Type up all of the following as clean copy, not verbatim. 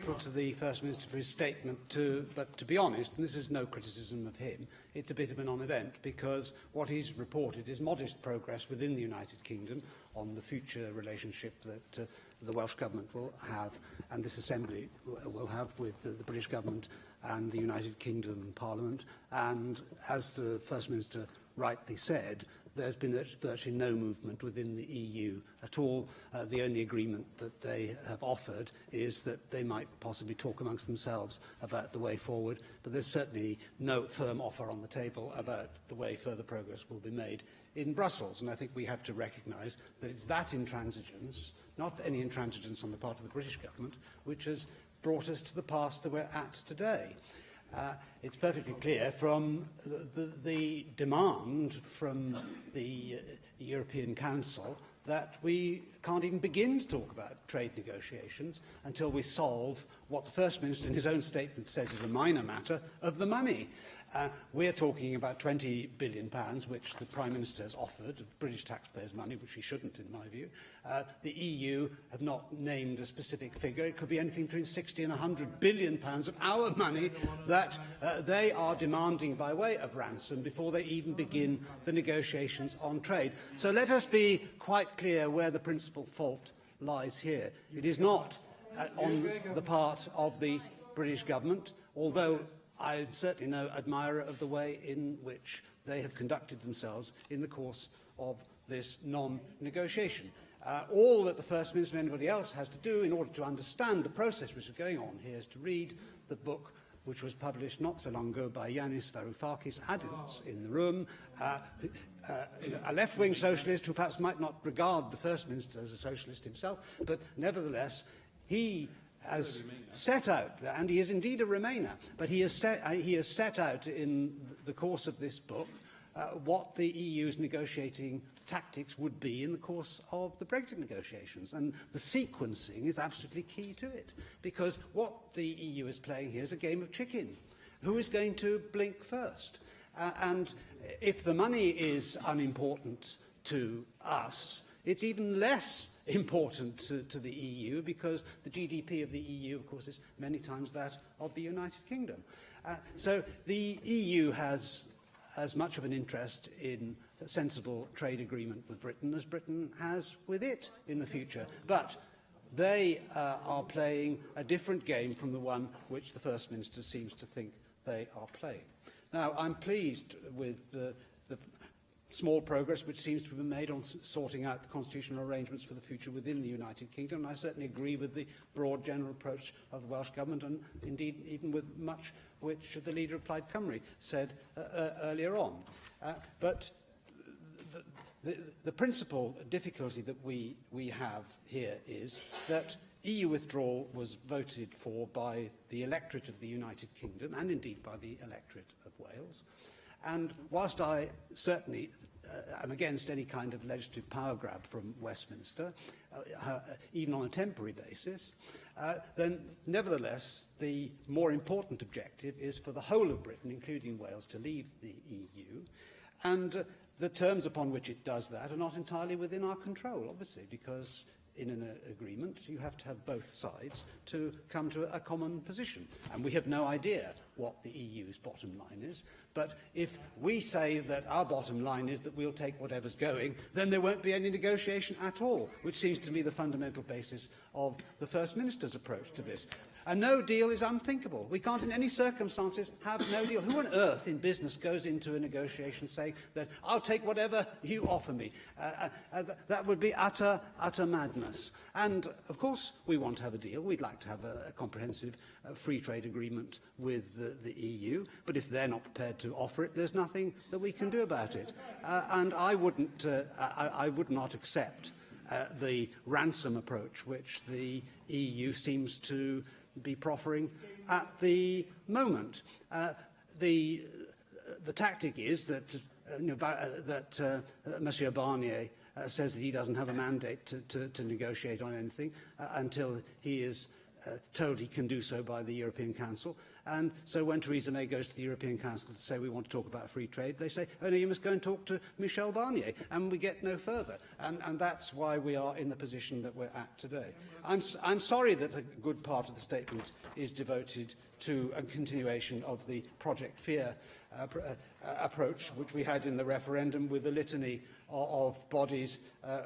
grateful to the First Minister for his statement, but to be honest, and this is no criticism of him, it's a bit of a non-event, because what he's reported is modest progress within the United Kingdom on the future relationship that the Welsh Government will have, and this Assembly will have with the British Government and the United Kingdom Parliament. And as the First Minister rightly said, there's been virtually no movement within the EU at all. The only agreement that they have offered is that they might possibly talk amongst themselves about the way forward, but there's certainly no firm offer on the table about the way further progress will be made in Brussels. And I think we have to recognise that it's that intransigence, not any intransigence on the part of the British Government, which has brought us to the pass that we're at today. It's perfectly clear from the demand from the European Council that we can't even begin to talk about trade negotiations until we solve what the First Minister in his own statement says is a minor matter of the money. We're talking about £20 billion, which the Prime Minister has offered, of British taxpayers' money, which he shouldn't, in my view. The EU have not named a specific figure. It could be anything between 60 and 100 billion pounds of our money that they are demanding by way of ransom before they even begin the negotiations on trade. So let us be quite clear where the principal fault lies here. It is not on the part of the British Government, although I'm certainly no admirer of the way in which they have conducted themselves in the course of this non-negotiation. All that the First Minister and anybody else has to do in order to understand the process which is going on here is to read the book which was published not so long ago by Yanis Varoufakis, adults in the room, a left-wing socialist who perhaps might not regard the First Minister as a socialist himself, but nevertheless he has set out, and he is indeed a Remainer, but he has set out in the course of this book what the EU's negotiating tactics would be in the course of the Brexit negotiations. And the sequencing is absolutely key to it, because what the EU is playing here is a game of chicken. Who is going to blink first? And if the money is unimportant to us, it's even less important to the EU, because the GDP of the EU, of course, is many times that of the United Kingdom. So the EU has as much of an interest in a sensible trade agreement with Britain as Britain has with it in the future. But they are playing a different game from the one which the First Minister seems to think they are playing. Now, I'm pleased with the small progress which seems to have been made on sorting out the constitutional arrangements for the future within the United Kingdom. And I certainly agree with the broad general approach of the Welsh Government, and indeed even with much which the Leader of Plaid Cymru said earlier on. But the principal difficulty that we have here is that EU withdrawal was voted for by the electorate of the United Kingdom, and indeed by the electorate of Wales. And whilst I certainly am against any kind of legislative power grab from Westminster, even on a temporary basis, then nevertheless the more important objective is for the whole of Britain, including Wales, to leave the EU. And the terms upon which it does that are not entirely within our control, obviously, because in an agreement you have to have both sides to come to a common position. And we have no idea what the EU's bottom line is. But if we say that our bottom line is that we'll take whatever's going, then there won't be any negotiation at all, which seems to be the fundamental basis of the First Minister's approach to this. A no deal is unthinkable. We can't in any circumstances have no deal. Who on earth in business goes into a negotiation saying that I'll take whatever you offer me? That would be utter madness. And of course we want to have a deal. We'd like to have a comprehensive free trade agreement with the EU. But if they're not prepared to offer it, there's nothing that we can do about it. And I would not accept the ransom approach which the EU seems to be proffering at the moment. The tactic is that Monsieur Barnier says that he doesn't have a mandate to negotiate on anything until he is told he can do so by the European Council. And so when Theresa May goes to the European Council to say we want to talk about free trade, they say, oh no, you must go and talk to Michel Barnier, and we get no further. And that's why we are in the position that we're at today. I'm sorry that a good part of the statement is devoted to a continuation of the Project Fear approach, which we had in the referendum, with the litany of bodies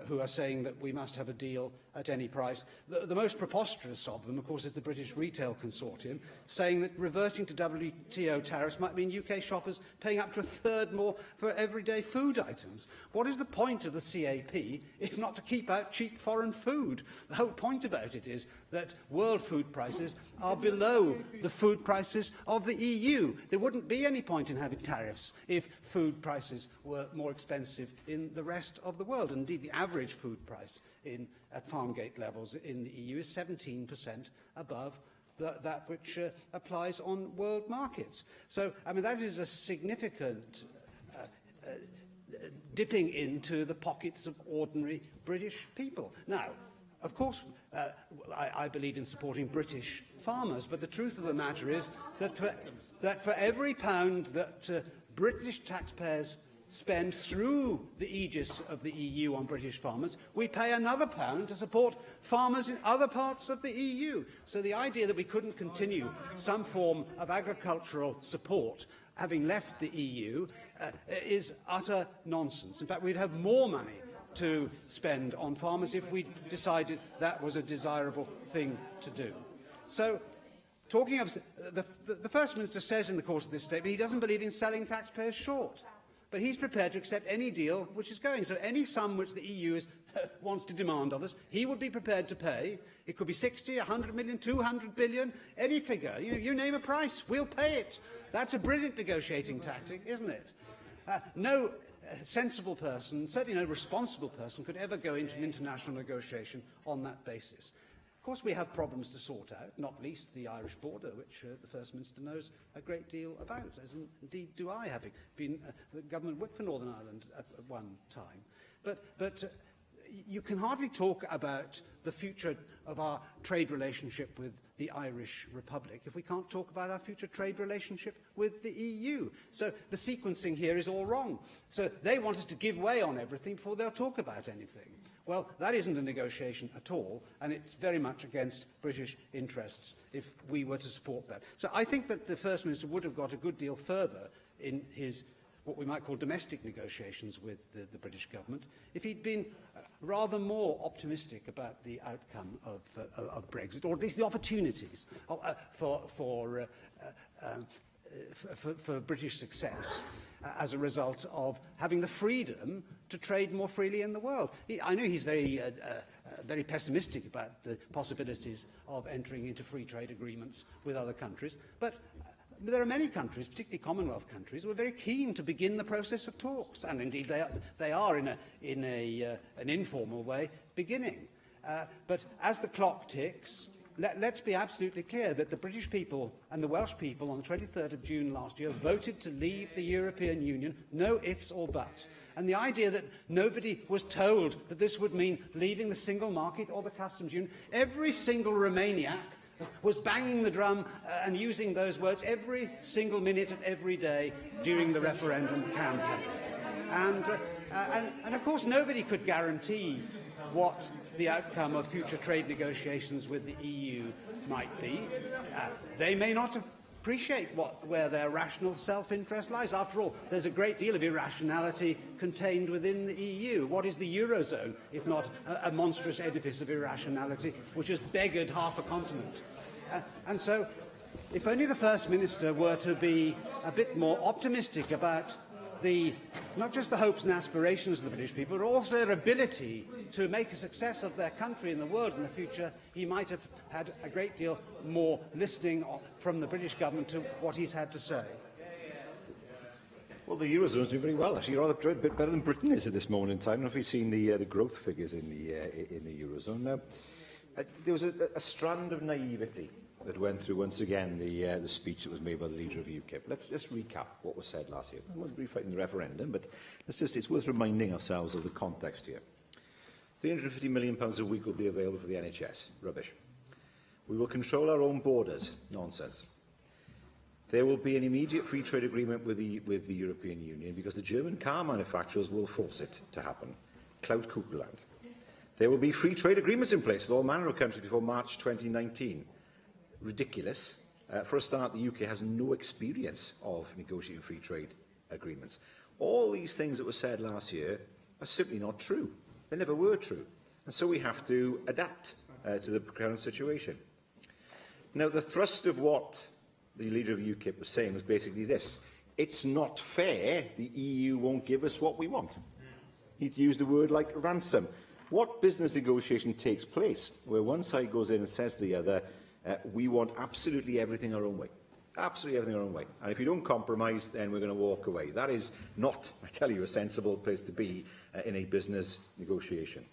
who are saying that we must have a deal at any price. The most preposterous of them, of course, is the British Retail Consortium, saying that reverting to WTO tariffs might mean UK shoppers paying up to a third more for everyday food items. What is the point of the CAP if not to keep out cheap foreign food? The whole point about it is that world food prices are below the food prices of the EU. There wouldn't be any point in having tariffs if food prices were more expensive in the rest of the world. Indeed, the average food price at farm gate levels in the EU is 17% above that which applies on world markets. So, I mean, that is a significant dipping into the pockets of ordinary British people. Now, of course, I believe in supporting British farmers, but the truth of the matter is that for every pound that British taxpayers spend through the aegis of the EU on British farmers, we pay another pound to support farmers in other parts of the EU. So the idea that we couldn't continue some form of agricultural support having left the EU is utter nonsense. In fact, we'd have more money to spend on farmers if we decided that was a desirable thing to do. So, talking of the First Minister says in the course of this statement he doesn't believe in selling taxpayers short, but he's prepared to accept any deal which is going. So any sum which the EU wants to demand of us, he would be prepared to pay. It could be 60, 100 million, 200 billion, any figure. You name a price, we'll pay it. That's a brilliant negotiating tactic, isn't it? No sensible person, certainly no responsible person, could ever go into an international negotiation on that basis. Of course, we have problems to sort out, not least the Irish border, which the First Minister knows a great deal about, as indeed do I, having been the government whip for Northern Ireland at one time. But you can hardly talk about the future of our trade relationship with the Irish Republic if we can't talk about our future trade relationship with the EU. So the sequencing here is all wrong. So they want us to give way on everything before they'll talk about anything. Well, that isn't a negotiation at all, and it's very much against British interests if we were to support that. So I think that the First Minister would have got a good deal further in his what we might call domestic negotiations with the British government if he'd been rather more optimistic about the outcome of Brexit, or at least the opportunities for British success as a result of having the freedom to trade more freely in the world. I know he's very pessimistic about the possibilities of entering into free trade agreements with other countries, but there are many countries, particularly Commonwealth countries, who are very keen to begin the process of talks, and indeed they are in an informal way beginning. But as the clock ticks, let's be absolutely clear that the British people and the Welsh people on the 23rd of June last year voted to leave the European Union, no ifs or buts. And the idea that nobody was told that this would mean leaving the single market or the customs union, every single Romaniac was banging the drum and using those words every single minute of every day during the referendum campaign. And of course, nobody could guarantee what the outcome of future trade negotiations with the EU might be. They may not appreciate where their rational self-interest lies. After all, there's a great deal of irrationality contained within the EU. What is the Eurozone, if not a monstrous edifice of irrationality, which has beggared half a continent? And so, if only the First Minister were to be a bit more optimistic about not just the hopes and aspirations of the British people, but also their ability to make a success of their country in the world in the future, he might have had a great deal more listening from the British government to what he's had to say. Well, the Eurozone is doing very well, actually, rather a bit better than Britain is at this moment in time. I don't know if you've seen the growth figures in the Eurozone. Now, there was a strand of naivety that went through, once again, the speech that was made by the leader of UKIP. Let's just recap what was said last year. I won't be fighting the referendum, but it's worth reminding ourselves of the context here. £350 million a week will be available for the NHS. Rubbish. We will control our own borders. Nonsense. There will be an immediate free trade agreement with the European Union because the German car manufacturers will force it to happen. Cloud Kugelland. There will be free trade agreements in place with all manner of countries before March 2019. Ridiculous. For a start, the UK has no experience of negotiating free trade agreements. All these things that were said last year are simply not true. They never were true. And so we have to adapt to the current situation. Now, the thrust of what the leader of UKIP was saying was basically this: it's not fair the EU won't give us what we want. He'd used a word like ransom. What business negotiation takes place where one side goes in and says to the other, we want absolutely everything our own way? Absolutely everything our own way. And if you don't compromise, then we're going to walk away. That is not, I tell you, a sensible place to be in a business negotiation.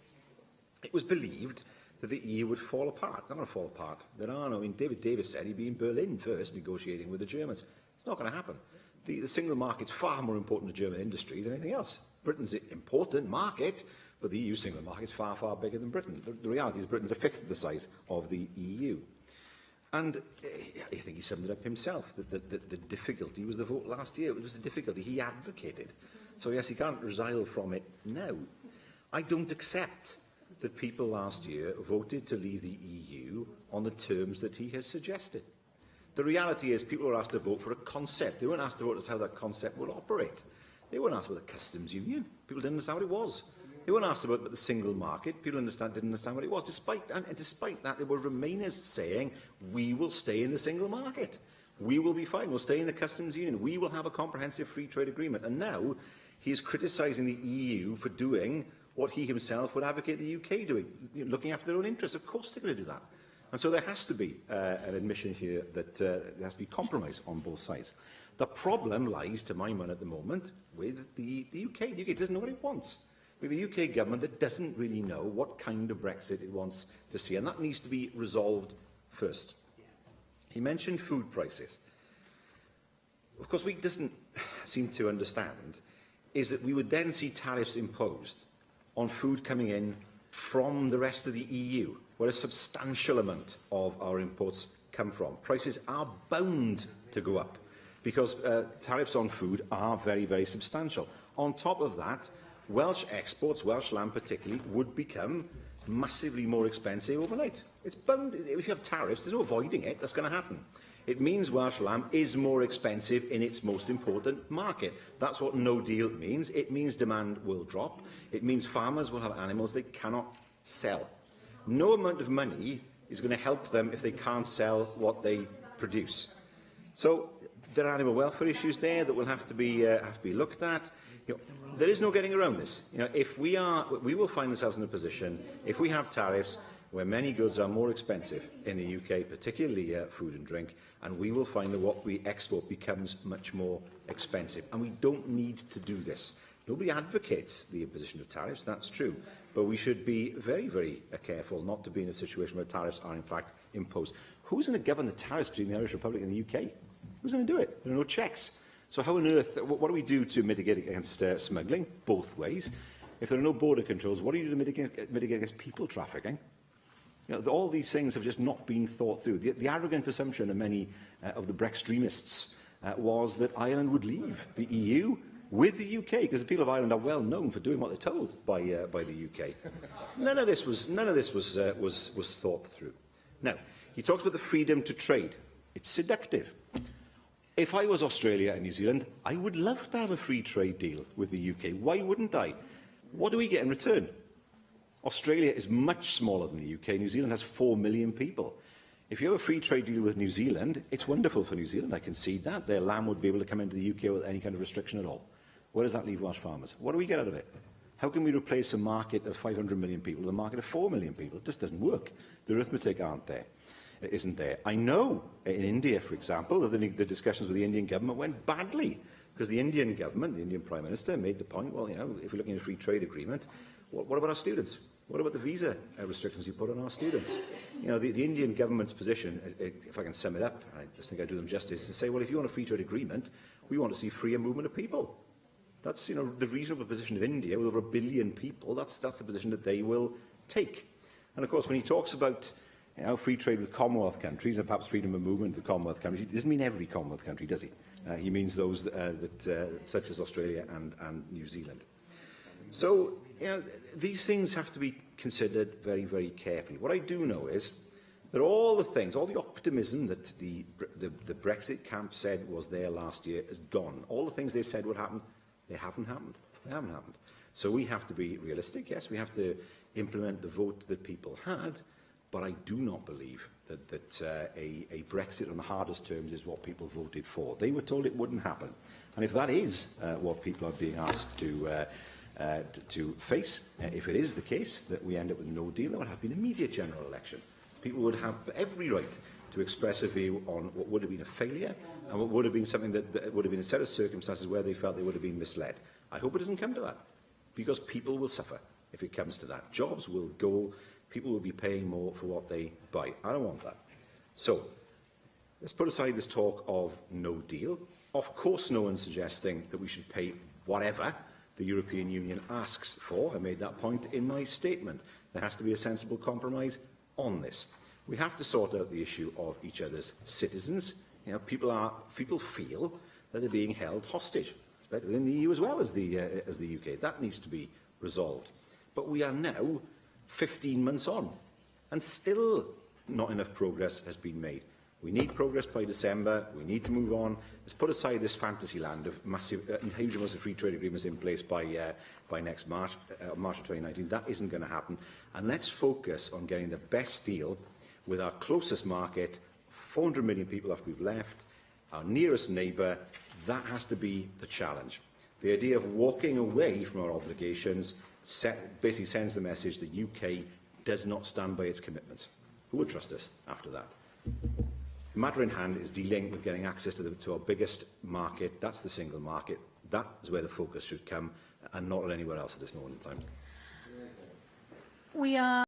It was believed that the EU would fall apart. Not going to fall apart. There are no. I mean, David Davis said he'd be in Berlin first negotiating with the Germans. It's not going to happen. The single market's far more important to German industry than anything else. Britain's an important market, but the EU single market is far, far bigger than Britain. The reality is Britain's a fifth of the size of the EU. And I think he summed it up himself, that the difficulty was the vote last year. It was the difficulty he advocated. So, yes, he can't resile from it now. I don't accept that people last year voted to leave the EU on the terms that he has suggested. The reality is people were asked to vote for a concept. They weren't asked to vote as to how that concept would operate. They weren't asked about the customs union. People didn't understand what it was. They weren't asked about the single market. People didn't understand what it was. Despite that, there were Remainers saying, we will stay in the single market. We will be fine. We'll stay in the customs union. We will have a comprehensive free trade agreement. And now he is criticising the EU for doing what he himself would advocate the UK doing, looking after their own interests. Of course they're going to do that. And so there has to be an admission here that there has to be compromise on both sides. The problem lies, to my mind at the moment, with the UK. The UK doesn't know what it wants. We have a UK government that doesn't really know what kind of Brexit it wants to see, and that needs to be resolved first. He mentioned food prices. Of course, what he doesn't seem to understand is that we would then see tariffs imposed on food coming in from the rest of the EU, where a substantial amount of our imports come from. Prices are bound to go up because tariffs on food are very, very substantial. On top of that, Welsh exports, Welsh lamb particularly, would become massively more expensive overnight. It's bound. If you have tariffs, there's no avoiding it. That's going to happen. It means Welsh lamb is more expensive in its most important market. That's what no deal means. It means demand will drop. It means farmers will have animals they cannot sell. No amount of money is going to help them if they can't sell what they produce. So there are animal welfare issues there that will have to be looked at. There is no getting around this. If we will find ourselves in a position, if we have tariffs where many goods are more expensive in the UK, particularly food and drink, and we will find that what we export becomes much more expensive. And we don't need to do this. Nobody advocates the imposition of tariffs, that's true, but we should be very, very careful not to be in a situation where tariffs are in fact imposed. Who's going to govern the tariffs between the Irish Republic and the UK? Who's going to do it? There are no checks. So how on earth, what do we do to mitigate against smuggling? Both ways. If there are no border controls, what do you do to mitigate against people trafficking? All these things have just not been thought through. The arrogant assumption of many of the Brextremists was that Ireland would leave the EU with the UK, because the people of Ireland are well known for doing what they're told by the UK. None of this was thought through. Now, he talks about the freedom to trade. It's seductive. If I was Australia and New Zealand, I would love to have a free trade deal with the UK. Why wouldn't I? What do we get in return? Australia is much smaller than the UK. New Zealand has 4 million people. If you have a free trade deal with New Zealand, it's wonderful for New Zealand. I concede that. Their lamb would be able to come into the UK without any kind of restriction at all. Where does that leave Welsh farmers? What do we get out of it? How can we replace a market of 500 million people with a market of 4 million people? It just doesn't work. The arithmetic isn't there. I know in India, for example, that the discussions with the Indian government went badly because the Indian government, the Indian Prime Minister, made the point, well, if we're looking at a free trade agreement, what about our students? What about the visa restrictions you put on our students? The Indian government's position, if I can sum it up, I just think I do them justice, is to say, well, if you want a free trade agreement, we want to see freer movement of people. That's, the reasonable position of India, with over 1 billion people, that's the position that they will take. And, of course, when he talks about You know, free trade with Commonwealth countries, and perhaps freedom of movement with Commonwealth countries. He doesn't mean every Commonwealth country, does he? He means those such as Australia and New Zealand. So, you know, these things have to be considered very, very carefully. What I do know is that all the things, all the optimism that the Brexit camp said was there last year is gone. All the things they said would happen, they haven't happened. They haven't happened. So we have to be realistic. Yes, we have to implement the vote that people had, but I do not believe that a Brexit on the hardest terms is what people voted for. They were told it wouldn't happen. And if that is what people are being asked to face, if it is the case that we end up with no deal, there would have been an immediate general election. People would have every right to express a view on what would have been a failure and what would have been something that would have been a set of circumstances where they felt they would have been misled. I hope it doesn't come to that, because people will suffer if it comes to that. Jobs will go, people will be paying more for what they buy. I don't want that. So, let's put aside this talk of no deal. Of course, no one's suggesting that we should pay whatever the European Union asks for. I made that point in my statement. There has to be a sensible compromise on this. We have to sort out the issue of each other's citizens. You know, people feel that they're being held hostage, within the EU as well as the UK. That needs to be resolved. But we are now 15 months on, and still not enough progress has been made. We need progress by December. We need to move on. Let's put aside this fantasy land of massive, huge amounts of free trade agreements in place by next March, March of 2019. That isn't going to happen. And let's focus on getting the best deal with our closest market, 400 million people after we've left, our nearest neighbour. That has to be the challenge. The idea of walking away from our obligations basically sends the message the UK does not stand by its commitments. Who would trust us after that? The matter in hand is dealing with getting access to our biggest market. That's the single market. That is where the focus should come, and not on anywhere else at this moment in time. We are